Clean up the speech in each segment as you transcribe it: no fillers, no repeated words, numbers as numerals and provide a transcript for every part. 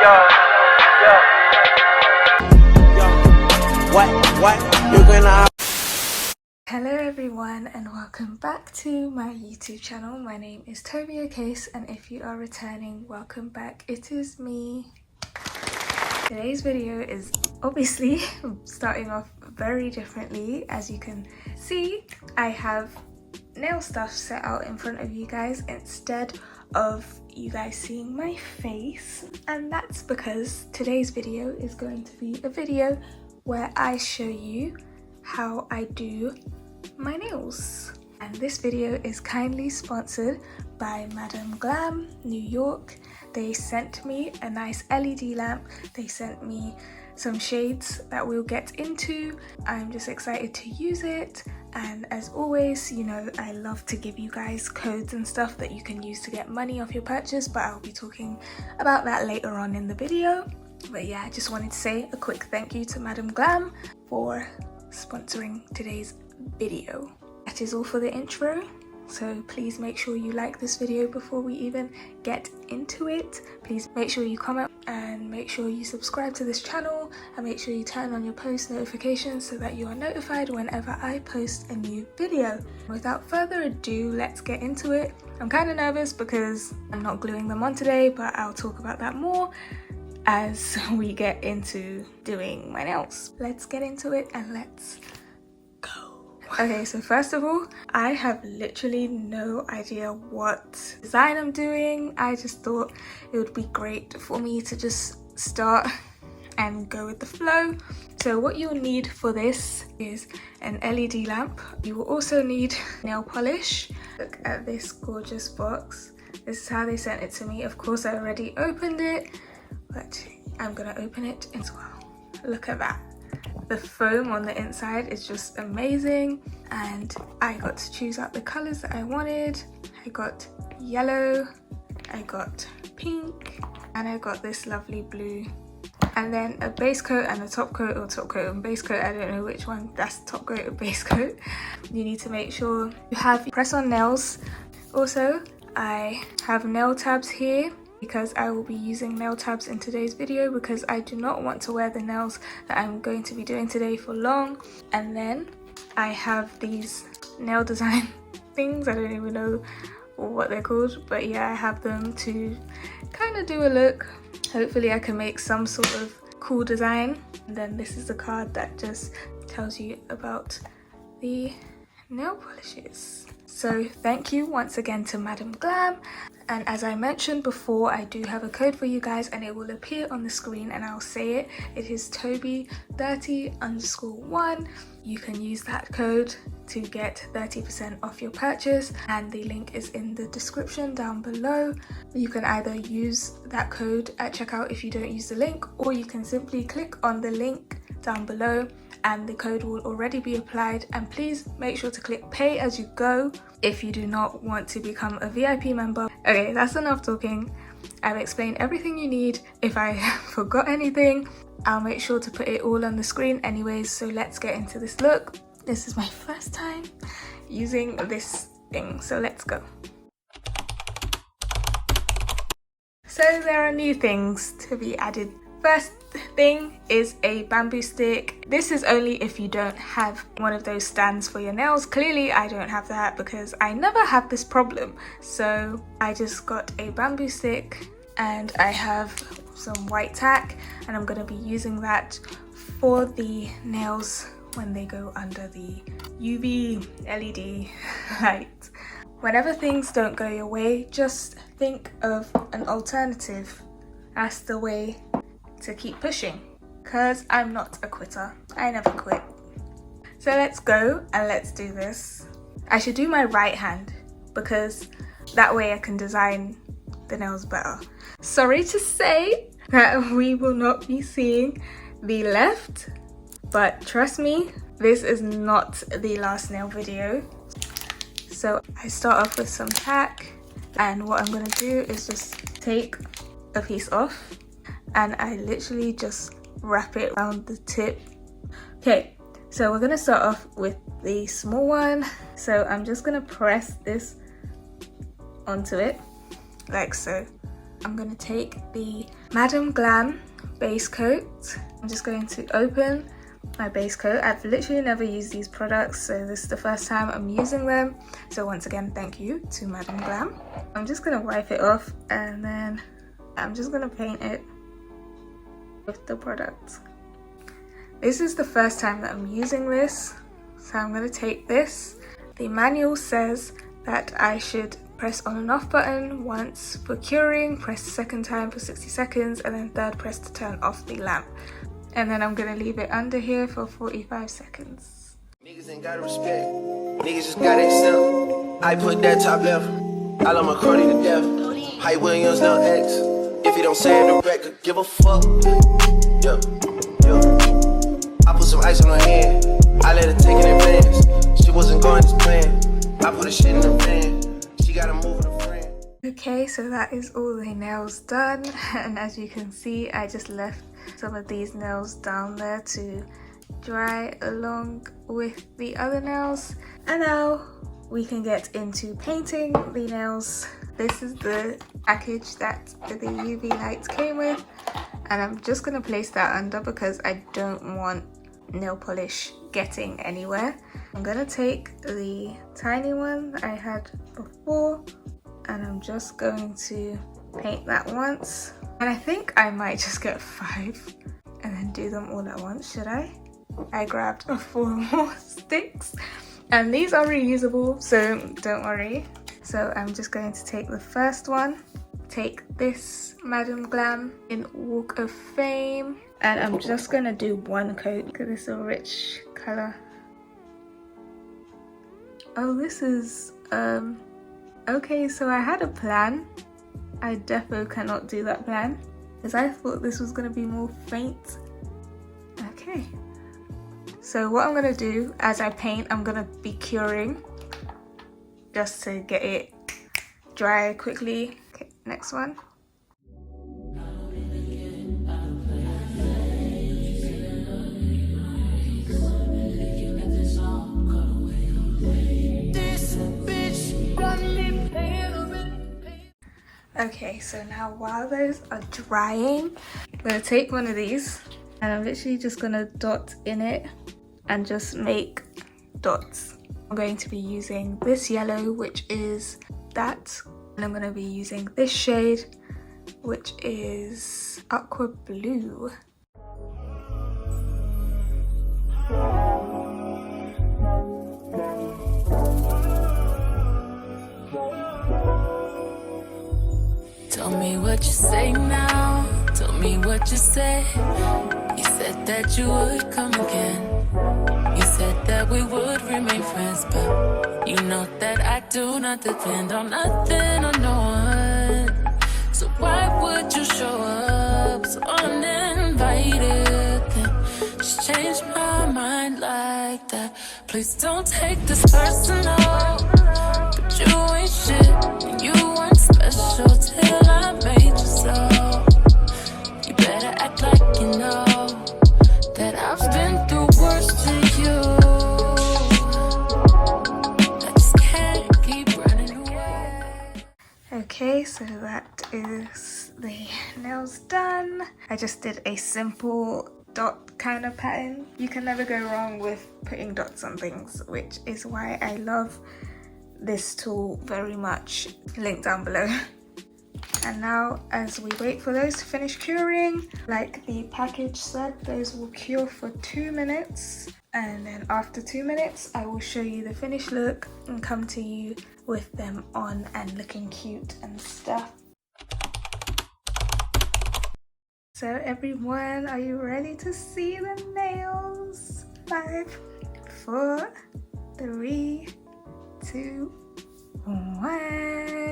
Hello everyone and welcome back to my YouTube channel. My name is Tobiokes, and if you are returning, welcome back. It is me. Today's video is obviously starting off very differently. As you can see, I have nail stuff set out in front of you guys instead of you guys seeing my face, and that's because today's video is going to be a video where I show you how I do my nails. And this video is kindly sponsored by Madam Glam, New York. They sent me a nice LED lamp. They sent me some shades that we'll get into. I'm just excited to use it, and as always, you know, I love to give you guys codes and stuff that you can use to get money off your purchase, but I'll be talking about that later on in the video. But yeah, I just wanted to say a quick thank you to Madam Glam for sponsoring today's video. That is all for the intro, so please make sure you like this video before we even get into it. Please make sure you comment and make sure you subscribe to this channel, and make sure you turn on your post notifications so that you are notified whenever I post a new video. Without further ado, let's get into it. I'm kind of nervous because I'm not gluing them on today, but I'll talk about that more as we get into doing my nails. Let's get into it and let's go. Okay, so first of all, I have literally no idea what design I'm doing. I just thought it would be great for me to just start and go with the flow. So what you'll need for this is an LED lamp. You will also need nail polish. Look at this gorgeous box. This is how they sent it to me. Of course, I already opened it, but I'm gonna open it as well. Look at that. The foam on the inside is just amazing, and I got to choose out the colors that I wanted. I got yellow, I got pink, and I got this lovely blue. And then a base coat and a top coat, or top coat and base coat, I don't know which one. That's top coat or base coat. You need to make sure you have press-on nails. Also, I have nail tabs here because I will be using nail tabs in today's video, because I do not want to wear the nails that I'm going to be doing today for long. And then I have these nail design things. I don't even know what they're called, but yeah, I have them to kind of do a look. Hopefully I can make some sort of cool design. And then this is the card that just tells you about the nail polishes. So thank you once again to Madam Glam. And as I mentioned before, I do have a code for you guys, and it will appear on the screen, and I'll say it. It is Tobi30_1. You can use that code to get 30% off your purchase, and the link is in the description down below. You can either use that code at checkout if you don't use the link, or you can simply click on the link down below and the code will already be applied. And please make sure to click pay as you go if you do not want to become a VIP member. Okay, that's enough talking. I've explained everything you need. If I forgot anything, I'll make sure to put it all on the screen anyways. So let's get into this look. This is my first time using this thing, so let's go. So there are new things to be added. First thing is a bamboo stick. This is only if you don't have one of those stands for your nails. Clearly I don't have that because I never have this problem. So I just got a bamboo stick, and I have some white tack, and I'm going to be using that for the nails when they go under the UV LED light. Whenever things don't go your way, just think of an alternative. That's the way to keep pushing, because I'm not a quitter. I never quit. So let's go and let's do this. I should do my right hand because that way I can design the nails better. Sorry to say that we will not be seeing the left, but trust me, this is not the last nail video. So I start off with some tack, and what I'm going to do is just take a piece off, and I literally just wrap it around the tip. Okay, so we're gonna start off with the small one. So I'm just gonna press this onto it like so. I'm going to take the Madam Glam base coat. I'm just going to open my base coat. I've literally never used these products, so this is the first time I'm using them. So once again, thank you to Madam Glam. I'm just going to wipe it off and then I'm just going to paint it with the product. This is the first time that I'm using this, so I'm going to take this. The manual says that I should press on and off button once for curing, press the second time for 60 seconds, and then third press to turn off the lamp. And then I'm going to leave it under here for 45 seconds. Niggas ain't got respect, niggas just got accept. I put that top left, I love my Cardi to death. Hype Williams, no X. If you don't say it direct, give a fuck. Yeah, yeah. I put some ice on her hand, I let her take it in advance. She wasn't going as planned, I put her shit in the van. She gotta move with a friend. Okay, so that is all the nails done, and as you can see, I just left some of these nails down there to dry along with the other nails. And now we can get into painting the nails. This is the package that the UV lights came with, and I'm just going to place that under because I don't want nail polish getting anywhere. I'm going to take the tiny one that I had before and I'm just going to paint that once. And I think I might just get 5 and then do them all at once. Should I? I grabbed 4 more sticks and these are reusable, so don't worry. So I'm just going to take the first one, take this Madam Glam in Walk of Fame, and I'm just going to do one coat because it's a rich color. Oh, this is okay, so I had a plan. I defo cannot do that plan because I thought this was going to be more faint. Okay, so what I'm going to do as I paint, I'm going to be curing just to get it dry quickly. Okay, next one. Okay, so now while those are drying, I'm going to take one of these and I'm literally just going to dot in it and just make dots. I'm going to be using this yellow, which is that, and I'm going to be using this shade, which is aqua blue. Tell me what you say now, tell me what you say. You said that you would come again. You said that we would remain friends, but you know that I do not depend on nothing or no one. So why would you show up so uninvited? Then just change my mind like that. Please don't take this personal, but you ain't shit and you weren't special till I made you so. You better act like you know that I've been through worse to you. I just can't keep running away. Okay, so that is the nails done. I just did a simple dot kind of pattern. You can never go wrong with putting dots on things, which is why I love this tool very much. Link down below. And now as we wait for those to finish curing, like the package said, those will cure for 2 minutes, and then after 2 minutes I will show you the finished look and come to you with them on and looking cute and stuff. So everyone, are you ready to see the nails? 5, 4, 3, 2, 1.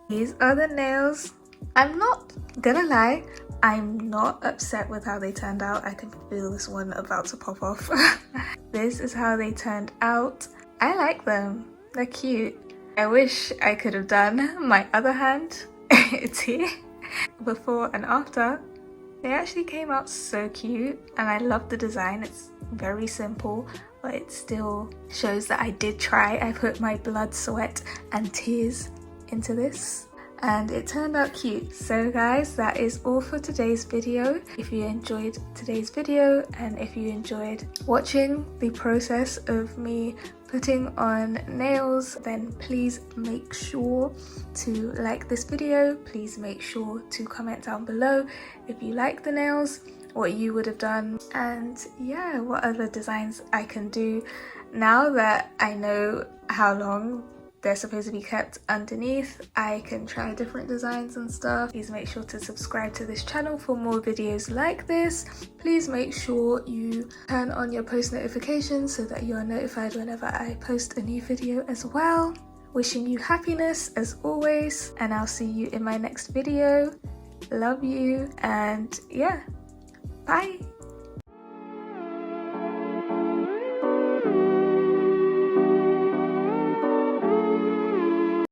These are the nails. I'm not gonna lie, I'm not upset with how they turned out. I can feel this one about to pop off. This is how they turned out. I like them, they're cute. I wish I could have done my other hand. It's here. Before and after, they actually came out so cute, and I love the design. It's very simple, but it still shows that I did try. I put my blood, sweat and tears into this, and it turned out cute. So guys, that is all for today's video. If you enjoyed today's video and if you enjoyed watching the process of me putting on nails, then please make sure to like this video. Please make sure to comment down below if you like the nails, what you would have done, and yeah, what other designs I can do now that I know how long they're supposed to be kept underneath. I can try different designs and stuff. Please make sure to subscribe to this channel for more videos like this. Please make sure you turn on your post notifications so that you are notified whenever I post a new video as well. Wishing you happiness as always, and I'll see you in my next video. Love you, and yeah, bye.